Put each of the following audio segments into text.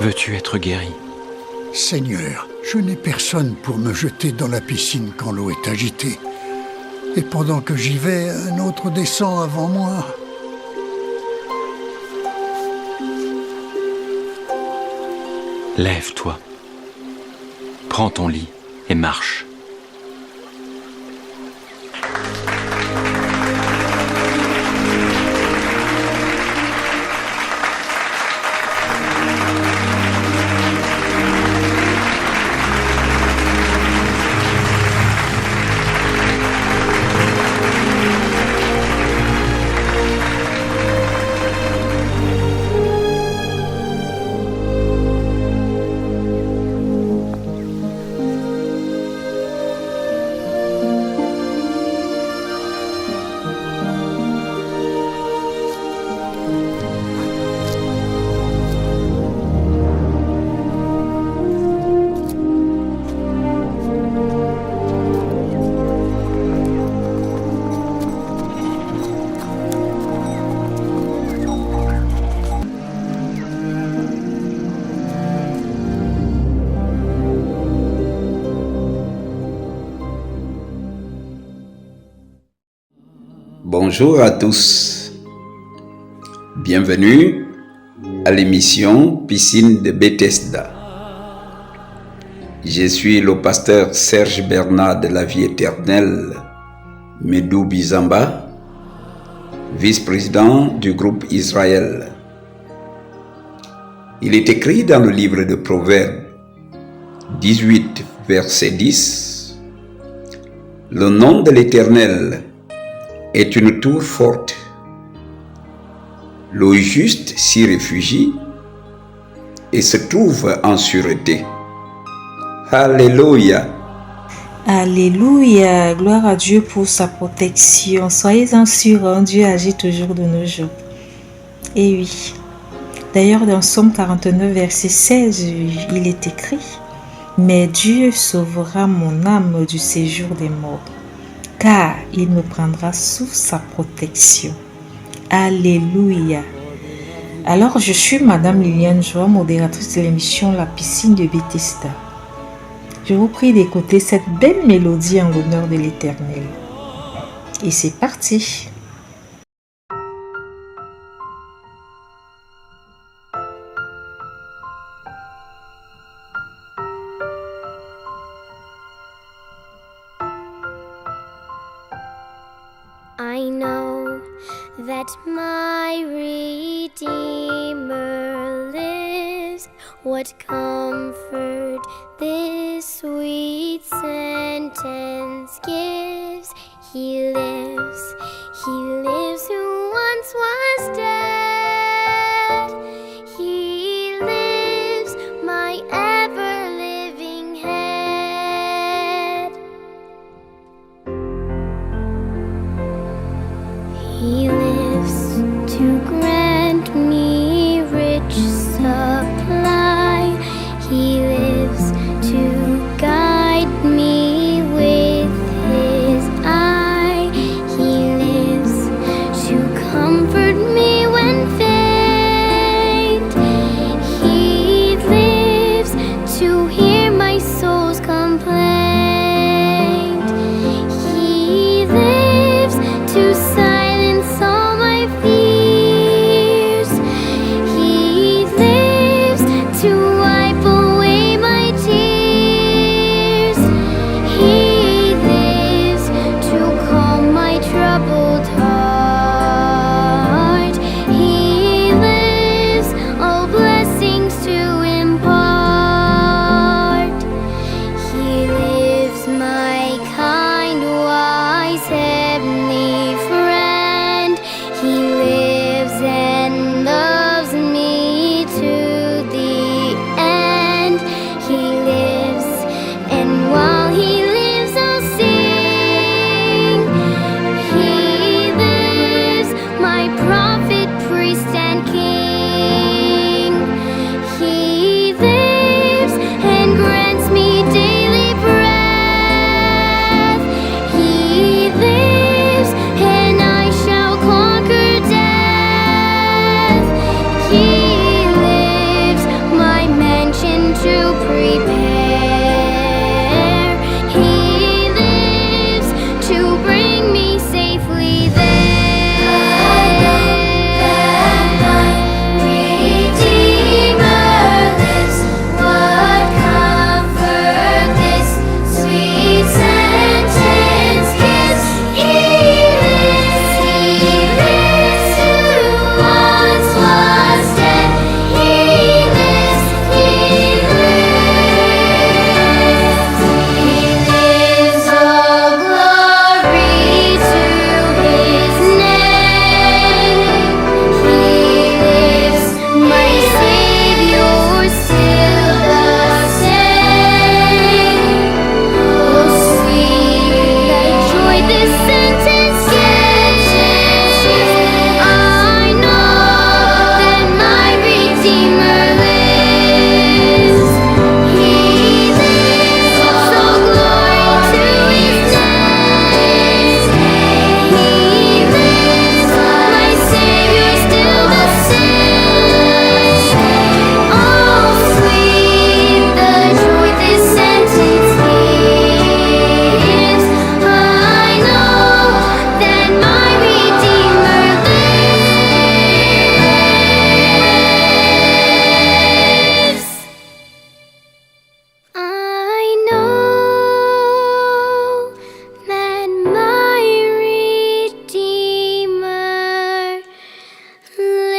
Veux-tu être guéri? Seigneur, je n'ai personne pour me jeter dans la piscine quand l'eau est agitée. Et pendant que j'y vais, un autre descend avant moi. Lève-toi. Prends ton lit et marche. Bonjour à tous, bienvenue à l'émission Piscine de Bethesda. Je suis le pasteur Serge Bernard de la Vie Éternelle, Medou Bizamba, vice-président du groupe Israël. Il est écrit dans le livre de Proverbes 18, verset 10, « Le nom de l'Éternel est une tour forte. Le juste s'y réfugie et se trouve en sûreté. » Alléluia. Alléluia, gloire à Dieu pour sa protection. Soyez-en sûrs, Dieu agit toujours de nos jours. Et oui, d'ailleurs dans Psaume 49, verset 16, il est écrit « Mais Dieu sauvera mon âme du séjour des morts, car il me prendra sous sa protection. » Alléluia. Alors, je suis Madame Liliane Joa, modératrice de l'émission La Piscine de Bethesda. Je vous prie d'écouter cette belle mélodie en l'honneur de l'Éternel. Et c'est parti. I know that my Redeemer lives. What comfort this sweet sentence gives. He lives who once was dead. He lives, my ever-living head. He lives to grant me rich supply. He lives to guide me with his eye. He lives bring me safely there. I know that my Redeemer lives. What comfort this sweet sentence gives. He lives who once was dead. He lives, he lives, all glory to his name. He lives, my Savior, still the same. Oh, sweet joy this sentence gives. I know that my Redeemer lives. He lives, all glory to his name. He lives, my Savior, still the same. Oh, sweet the joy this sentence gives. I know that my Redeemer lives. I know that my Redeemer lives.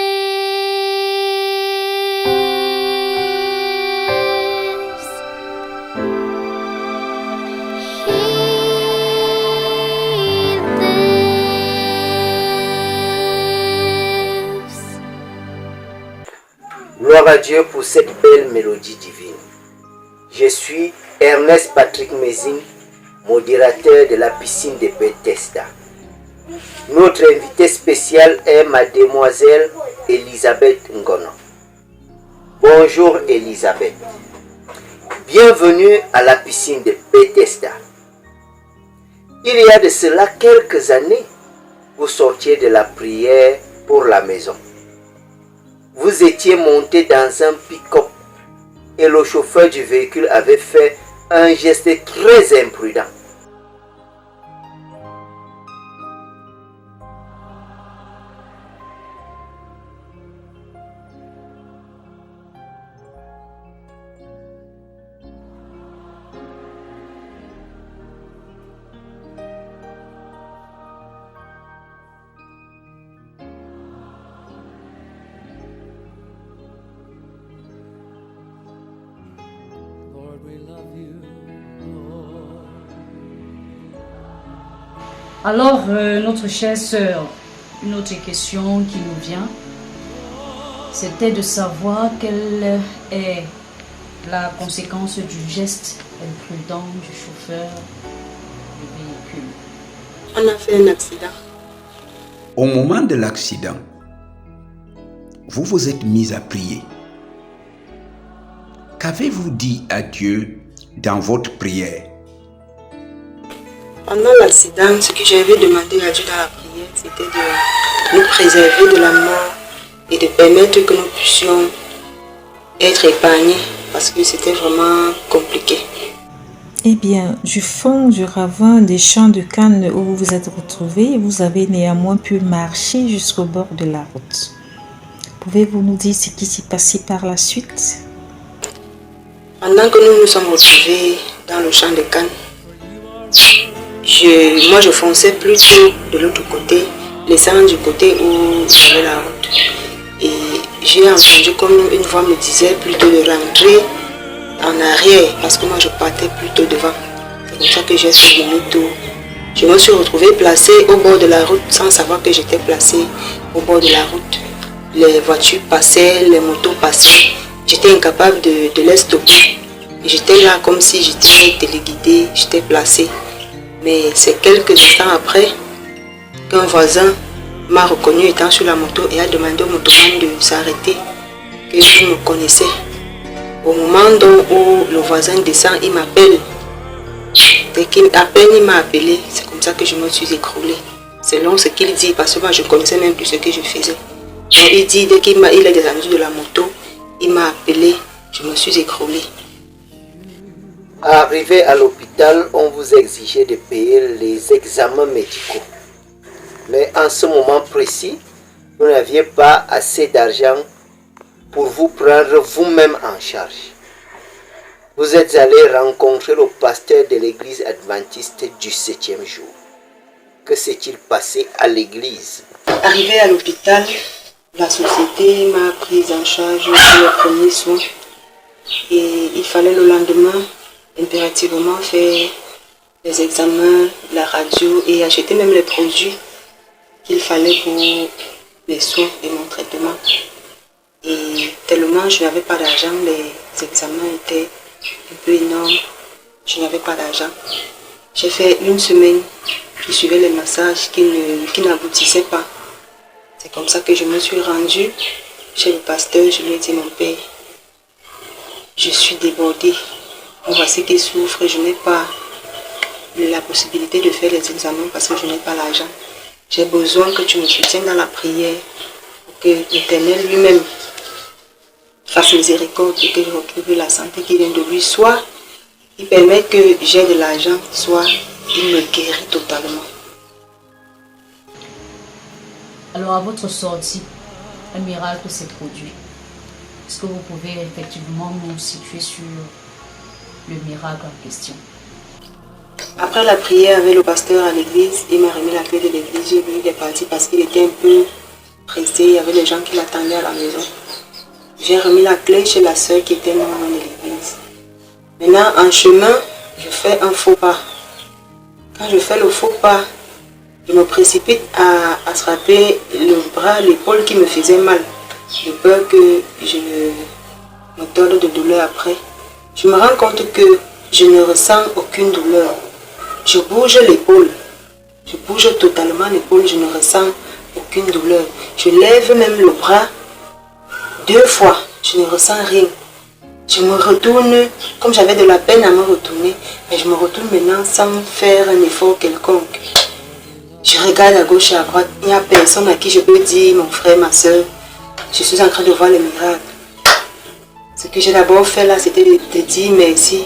He lives. Gloire à Dieu pour cette belle mélodie divine. Je suis Ernest Patrick Mézing, modérateur de la piscine de Bethesda. Notre invitée spéciale est mademoiselle Elisabeth Ngono. Bonjour Elisabeth. Bienvenue à la piscine de Bethesda. Il y a de cela quelques années, vous sortiez de la prière pour la maison. Vous étiez monté dans un pick-up et le chauffeur du véhicule avait fait un geste très imprudent. Alors, notre chère sœur, une autre question qui nous vient, c'était de savoir quelle est la conséquence du geste imprudent du chauffeur du véhicule. On a fait un accident. Au moment de l'accident, vous vous êtes mis à prier. Qu'avez-vous dit à Dieu dans votre prière? Pendant l'accident, ce que j'avais demandé à Dieu dans la prière, c'était de nous préserver de la mort et de permettre que nous puissions être épargnés parce que c'était vraiment compliqué. Eh bien, du fond du ravin des champs de canne où vous vous êtes retrouvés, vous avez néanmoins pu marcher jusqu'au bord de la route. Pouvez-vous nous dire ce qui s'est passé par la suite? Pendant que nous nous sommes retrouvés dans le champ de canne, moi je fonçais plutôt de l'autre côté, laissant du côté où il y avait la route. Et j'ai entendu comme une voix me disait plutôt de rentrer en arrière parce que moi je partais plutôt devant. C'est comme ça que j'ai fait demi-tour. Je me suis retrouvée placée au bord de la route sans savoir que j'étais placée au bord de la route. Les voitures passaient, les motos passaient. J'étais incapable de les stopper. J'étais là comme si j'étais téléguidée, j'étais placée. Mais c'est quelques instants après qu'un voisin m'a reconnu étant sur la moto et a demandé au motoman de s'arrêter, que je me connaissais. Au moment où le voisin descend, il m'appelle. Dès qu'il m'a appelé, c'est comme ça que je me suis écroulée. Selon ce qu'il dit, parce que moi je ne connaissais même plus ce que je faisais. Donc il dit, dès qu'il est descendu de la moto, il m'a appelé, je me suis écroulée. Arrivé à l'hôpital, on vous exigeait de payer les examens médicaux. Mais en ce moment précis, vous n'aviez pas assez d'argent pour vous prendre vous-même en charge. Vous êtes allé rencontrer le pasteur de l'église adventiste du 7e jour. Que s'est-il passé à l'église? Arrivé à l'hôpital, la société m'a prise en charge pour les premiers soins. Et il fallait le lendemain impérativement faire les examens, la radio et acheter même les produits qu'il fallait pour les soins et mon traitement. Et tellement je n'avais pas d'argent, les examens étaient un peu énormes, je n'avais pas d'argent. J'ai fait une semaine, je suivais les massages qui n'aboutissaient pas. C'est comme ça que je me suis rendue chez le pasteur, je lui ai dit, mon père, je suis débordée, voici qu'il souffre, je n'ai pas la possibilité de faire les examens parce que je n'ai pas l'argent. J'ai besoin que tu me soutiennes dans la prière pour que l'Éternel lui-même fasse miséricorde et que je retrouve la santé qui vient de lui. Soit il permet que j'ai de l'argent, soit il me guérit totalement. Alors, à votre sortie, un miracle s'est produit. Est-ce que vous pouvez effectivement nous situer sur le miracle en question? Après la prière avec le pasteur à l'église, il m'a remis la clé de l'église. J'ai vu des parties parce qu'il était un peu pressé. Il y avait des gens qui l'attendaient à la maison. J'ai remis la clé chez la sœur qui était non loin de l'église. Maintenant, en chemin, je fais un faux pas. Quand je fais le faux pas, je me précipite à attraper le bras, l'épaule qui me faisait mal. J'ai peur que je me torde de douleur après. Je me rends compte que je ne ressens aucune douleur. Je bouge l'épaule. Je bouge totalement l'épaule, je ne ressens aucune douleur. Je lève même le bras 2 fois, je ne ressens rien. Je me retourne, comme j'avais de la peine à me retourner, mais je me retourne maintenant sans faire un effort quelconque. Je regarde à gauche et à droite, il n'y a personne à qui je peux dire, mon frère, ma soeur, je suis en train de voir le miracle. Ce que j'ai d'abord fait là, c'était de dire merci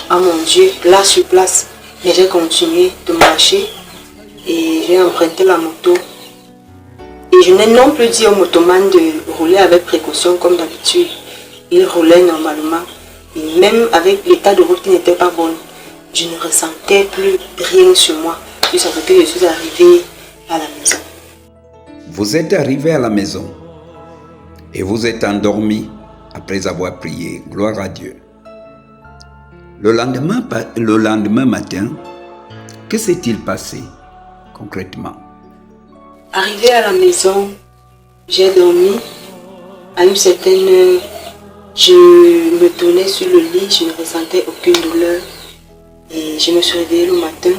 à mon Dieu, là sur place. Mais j'ai continué de marcher et j'ai emprunté la moto. Et je n'ai non plus dit au motoman de rouler avec précaution comme d'habitude. Il roulait normalement. Et même avec l'état de route qui n'était pas bon, je ne ressentais plus rien sur moi. Jusqu'à ce que je suis arrivée à la maison. Vous êtes arrivé à la maison et vous êtes endormi après avoir prié. Gloire à Dieu. Le lendemain matin, que s'est-il passé concrètement? Arrivé à la maison, j'ai dormi. À une certaine heure, je me tournais sur le lit, je ne ressentais aucune douleur. Et je me suis réveillée le matin.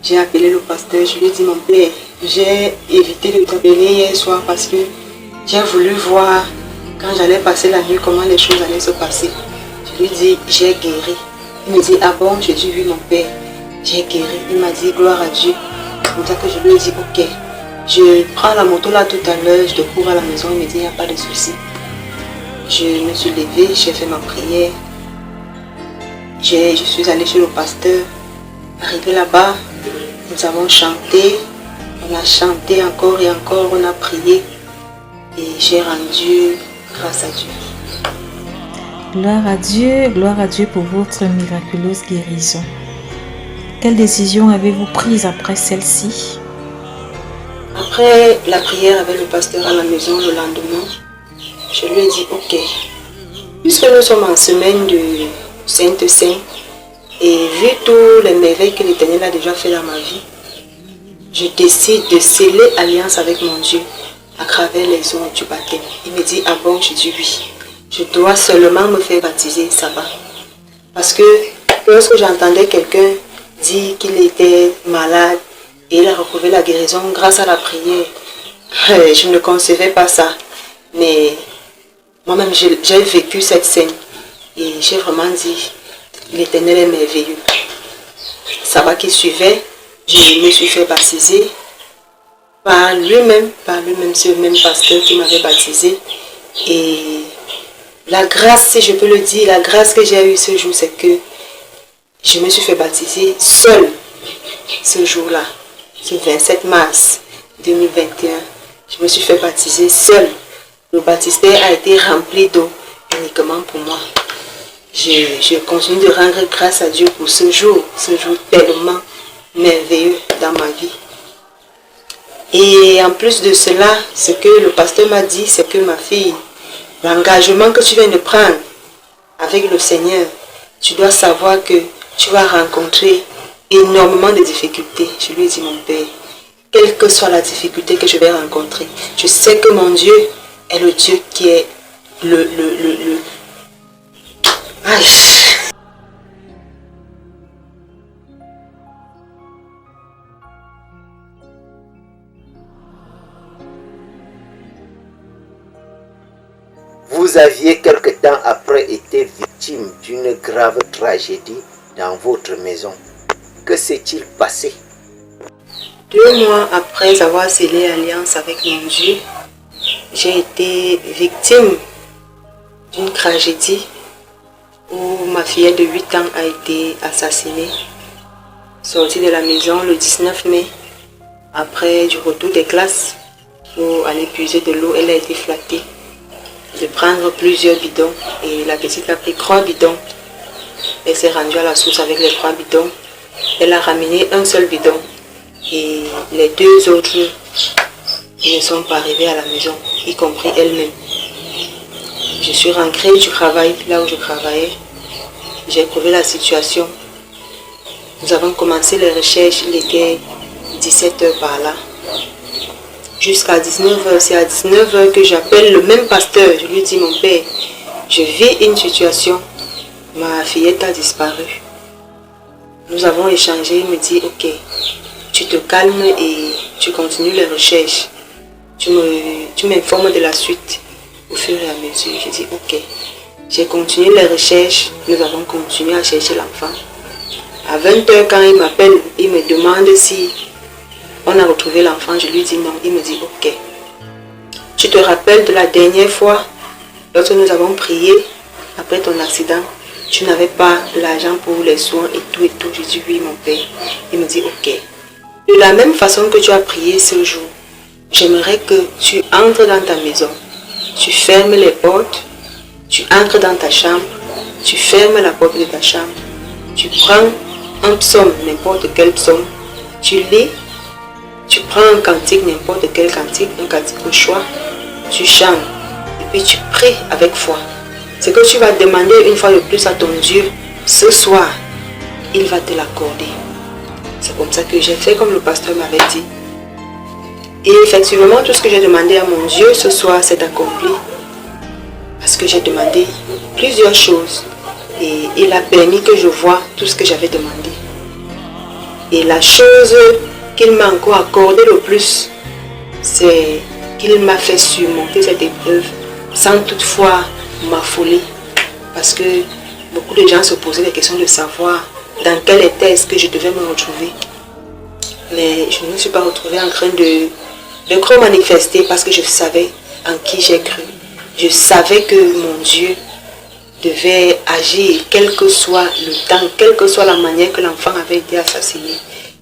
J'ai appelé le pasteur, je lui ai dit, mon père, j'ai évité de t'appeler hier soir parce que j'ai voulu voir quand j'allais passer la nuit comment les choses allaient se passer. Je lui ai dit, j'ai guéri. Il me dit, ah bon? Je dis, oui mon père, j'ai guéri. Il m'a dit, gloire à Dieu. C'est comme ça que je lui ai dit, ok. Je prends la moto là tout à l'heure, je cours à la maison, il me dit, il n'y a pas de souci. Je me suis levée, j'ai fait ma prière. Je suis allée chez le pasteur. Arrivé là-bas, nous avons chanté. On a chanté encore et encore, on a prié. Et j'ai rendu grâce à Dieu. Gloire à Dieu pour votre miraculeuse guérison. Quelle décision avez-vous prise après celle-ci? Après la prière avec le pasteur à la maison le lendemain, je lui ai dit, ok, puisque nous sommes en semaine de Sainte-Saint, et vu tous les merveilles que l'Éternel a déjà fait dans ma vie, je décide de sceller alliance avec mon Dieu à travers les eaux du baptême. Il me dit, ah bon? Je dis oui. Je dois seulement me faire baptiser, ça va. Parce que lorsque j'entendais quelqu'un dire qu'il était malade et il a retrouvé la guérison grâce à la prière, je ne concevais pas ça. Mais moi-même, j'ai vécu cette scène et j'ai vraiment dit, l'Éternel est merveilleux. Ça va qui suivait, je me suis fait baptiser par lui-même, c'est le même pasteur qui m'avait baptisé. Et la grâce, si je peux le dire, la grâce que j'ai eue ce jour, c'est que Je me suis fait baptiser seule ce jour-là, ce 27 mars 2021. Je me suis fait baptiser seule. Le baptistère a été rempli d'eau uniquement pour moi. Je continue de rendre grâce à Dieu pour ce jour tellement merveilleux dans ma vie. Et en plus de cela, ce que le pasteur m'a dit, c'est que ma fille, l'engagement que tu viens de prendre avec le Seigneur, tu dois savoir que tu vas rencontrer énormément de difficultés. Je lui ai dit, mon père, quelle que soit la difficulté que je vais rencontrer, je sais que mon Dieu est le Dieu qui est Aïe. Vous aviez quelque temps après été victime d'une grave tragédie dans votre maison. Que s'est-il passé? 2 mois après avoir scellé alliance avec mon Dieu, j'ai été victime d'une tragédie où ma fillette de 8 ans a été assassinée. Sortie de la maison le 19 mai, après du retour des classes, pour aller puiser de l'eau, elle a été flattée de prendre plusieurs bidons et la petite a pris 3 bidons. Elle s'est rendue à la source avec les 3 bidons. Elle a ramené un seul bidon et les 2 autres ne sont pas arrivés à la maison, y compris elle-même. Je suis rentrée du travail, là où je travaillais. J'ai éprouvé la situation. Nous avons commencé les recherches, il était 17h par là. Jusqu'à 19h, c'est à 19h que j'appelle le même pasteur. Je lui dis, mon père, je vis une situation. Ma fillette a disparu. Nous avons échangé, il me dit, ok, tu te calmes et tu continues les recherches. Tu m'informes de la suite au fur et à mesure. Je dis, ok. J'ai continué les recherches. Nous avons continué à chercher l'enfant. À 20h, quand il m'appelle, il me demande si on a retrouvé l'enfant. Je lui dis non. Il me dit, ok. Tu te rappelles de la dernière fois, lorsque nous avons prié, après ton accident, tu n'avais pas l'argent pour les soins et tout et tout. Je dis oui, mon père. Il me dit, ok. De la même façon que tu as prié ce jour, j'aimerais que tu entres dans ta maison. Tu fermes les portes. Tu entres dans ta chambre. Tu fermes la porte de ta chambre. Tu prends un psaume, n'importe quel psaume. Tu lis. Tu prends un cantique, n'importe quel cantique, un cantique au choix. Tu chantes. Et puis tu pries avec foi. Ce que tu vas demander une fois de plus à ton Dieu, ce soir, il va te l'accorder. C'est comme ça que j'ai fait comme le pasteur m'avait dit. Et effectivement, tout ce que j'ai demandé à mon Dieu ce soir s'est accompli. Parce que j'ai demandé plusieurs choses. Et il a permis que je voie tout ce que j'avais demandé. Et la chose qu'il m'a encore accordé le plus, c'est qu'il m'a fait surmonter cette épreuve sans toutefois m'affoler. Parce que beaucoup de gens se posaient la question de savoir dans quel état est-ce que je devais me retrouver. Mais je ne me suis pas retrouvée en train de trop manifester parce que je savais en qui j'ai cru. Je savais que mon Dieu devait agir, quel que soit le temps, quelle que soit la manière que l'enfant avait été assassiné.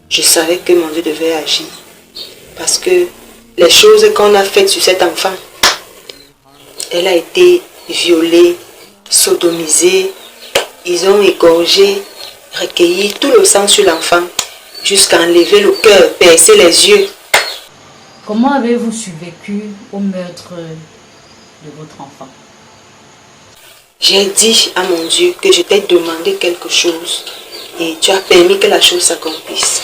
Je savais que mon Dieu devait agir. Parce que les choses qu'on a faites sur cet enfant, elle a été violée, sodomisée, ils ont égorgé, recueilli tout le sang sur l'enfant, jusqu'à enlever le cœur, percer les yeux. Comment avez-vous survécu au meurtre de votre enfant? J'ai dit à mon Dieu que je t'ai demandé quelque chose et tu as permis que la chose s'accomplisse.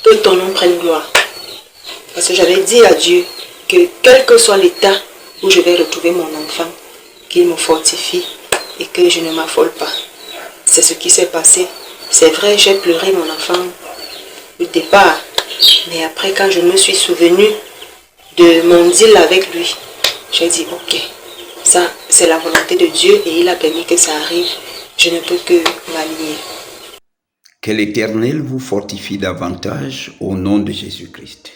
Que ton nom prenne gloire. Parce que j'avais dit à Dieu que quel que soit l'état où je vais retrouver mon enfant, qu'il me fortifie et que je ne m'affole pas. C'est ce qui s'est passé. C'est vrai, j'ai pleuré mon enfant au départ. Mais après, quand je me suis souvenu de mon deal avec lui, j'ai dit ok, ça c'est la volonté de Dieu et il a permis que ça arrive. Je ne peux que m'aligner. Que l'Éternel vous fortifie davantage au nom de Jésus-Christ.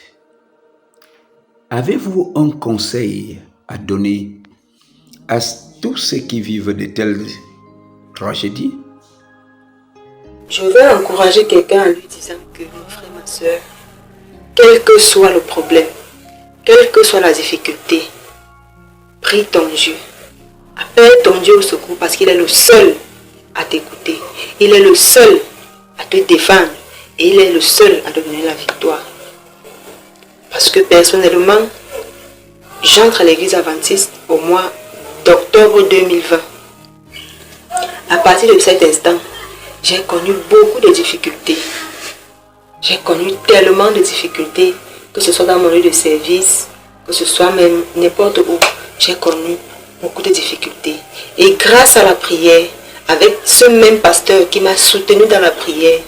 Avez-vous un conseil à donner à tous ceux qui vivent de telles tragédies? Je vais encourager quelqu'un en lui disant que mon frère, ma soeur, quel que soit le problème, quelle que soit la difficulté, prie ton Dieu. Appelle ton Dieu au secours parce qu'il est le seul à t'écouter. Il est le seul à te défendre et il est le seul à te donner la victoire. Parce que personnellement, j'entre à l'église adventiste au mois d'octobre 2020. À partir de cet instant, j'ai connu beaucoup de difficultés. J'ai connu tellement de difficultés, que ce soit dans mon lieu de service, que ce soit même n'importe où, j'ai connu beaucoup de difficultés. Et grâce à la prière, avec ce même pasteur qui m'a soutenu dans la prière,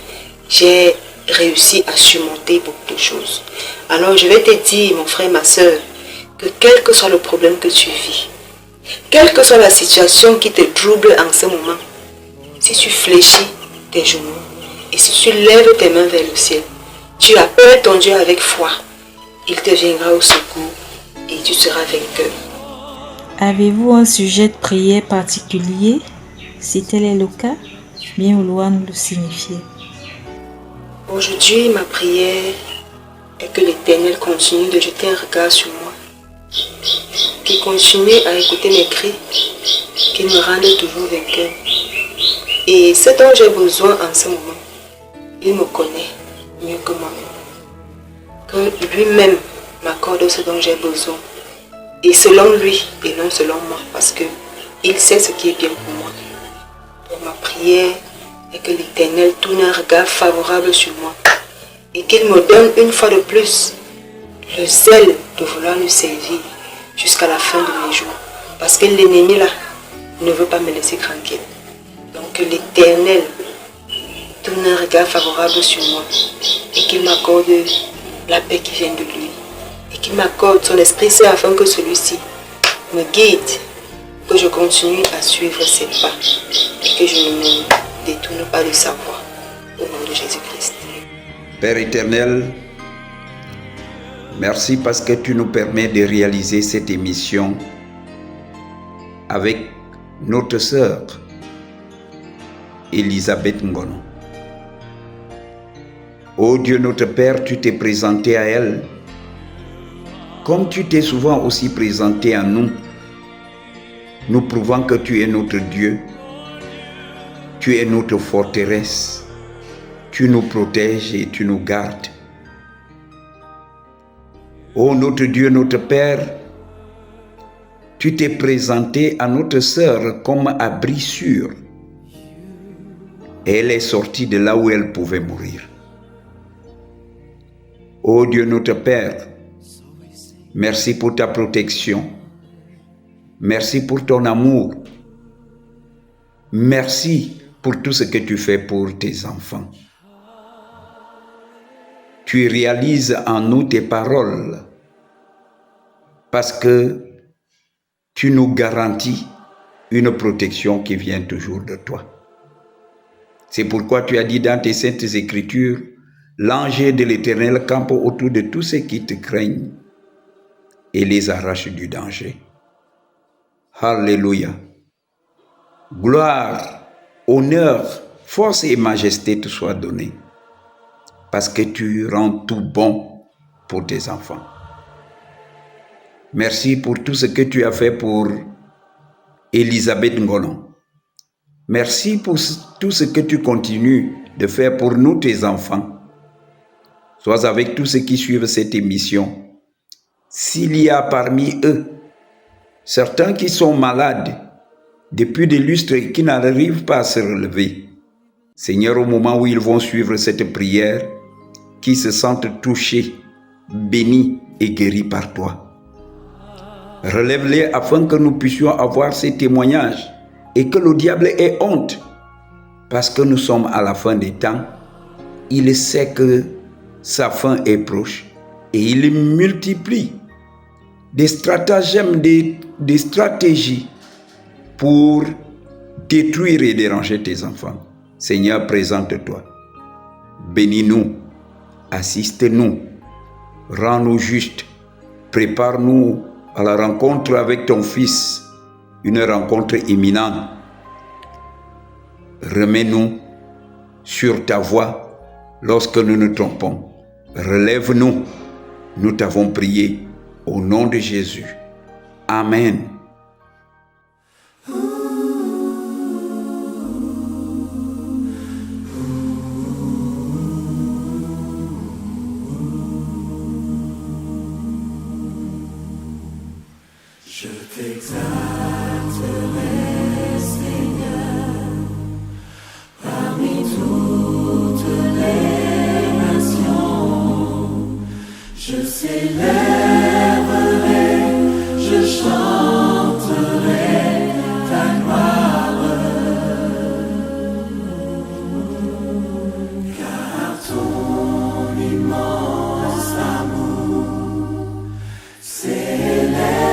j'ai réussi à surmonter beaucoup de choses. Alors je vais te dire, mon frère, ma soeur, que quel que soit le problème que tu vis, quelle que soit la situation qui te trouble en ce moment, si tu fléchis tes genoux et si tu lèves tes mains vers le ciel, tu appelles ton Dieu avec foi, il te viendra au secours et tu seras vainqueur. Avez-vous un sujet de prière particulier? Si tel est le cas, bien vouloir nous le signifier. Aujourd'hui, ma prière est que l'Éternel continue de jeter un regard sur moi, qu'il continue à écouter mes cris, qu'il me rende toujours vainqueur. Et ce dont j'ai besoin en ce moment, il me connaît mieux que moi-même. Que lui-même m'accorde ce dont j'ai besoin. Et selon lui et non selon moi, parce qu'il sait ce qui est bien pour moi. Donc ma prière est que l'Éternel tourne un regard favorable sur moi et qu'il me donne une fois de plus le zèle de vouloir lui servir jusqu'à la fin de mes jours. Parce que l'ennemi là ne veut pas me laisser tranquille. Donc que l'Éternel tourne un regard favorable sur moi et qu'il m'accorde la paix qui vient de lui. Et qu'il m'accorde son Esprit Saint afin que celui-ci me guide, que je continue à suivre ses pas et que je ne me détourne pas de sa voie. Au nom de Jésus-Christ. Père éternel, merci parce que tu nous permets de réaliser cette émission avec notre sœur Elisabeth Ngono. Ô Dieu notre Père, tu t'es présenté à elle comme tu t'es souvent aussi présenté à nous, nous prouvant que tu es notre Dieu, tu es notre forteresse, tu nous protèges et tu nous gardes. Ô notre Dieu, notre Père, tu t'es présenté à notre sœur comme abri sûr. Et elle est sortie de là où elle pouvait mourir. Ô Dieu, notre Père, merci pour ta protection. Merci pour ton amour. Merci pour tout ce que tu fais pour tes enfants. Tu réalises en nous tes paroles parce que tu nous garantis une protection qui vient toujours de toi. C'est pourquoi tu as dit dans tes saintes écritures, l'ange de l'Éternel campe autour de tous ceux qui te craignent et les arrache du danger. Alléluia. Gloire, honneur, force et majesté te soient données parce que tu rends tout bon pour tes enfants. Merci pour tout ce que tu as fait pour Elisabeth Ngono. Merci pour tout ce que tu continues de faire pour nous, tes enfants. Sois avec tous ceux qui suivent cette émission. S'il y a parmi eux certains qui sont malades depuis des lustres et qui n'arrivent pas à se relever, Seigneur, au moment où ils vont suivre cette prière, qu'ils se sentent touchés, bénis et guéris par toi. Relève-les afin que nous puissions avoir ces témoignages et que le diable ait honte, parce que nous sommes à la fin des temps. Il sait que sa fin est proche et il multiplie des stratagèmes, des stratégies pour détruire et déranger tes enfants. Seigneur, présente-toi. Bénis-nous, assiste-nous, rends-nous justes, prépare-nous à la rencontre avec ton Fils, une rencontre imminente. Remets-nous sur ta voie lorsque nous nous trompons. Relève-nous, nous t'avons prié au nom de Jésus. Amen. Je t'exalterai, Seigneur, parmi toutes les nations. Je célébrerai, je chanterai ta gloire, car ton immense amour s'élève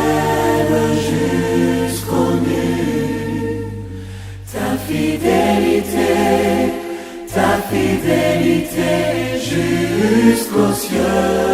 jusqu'aux nues. Ta fidélité jusqu'aux cieux.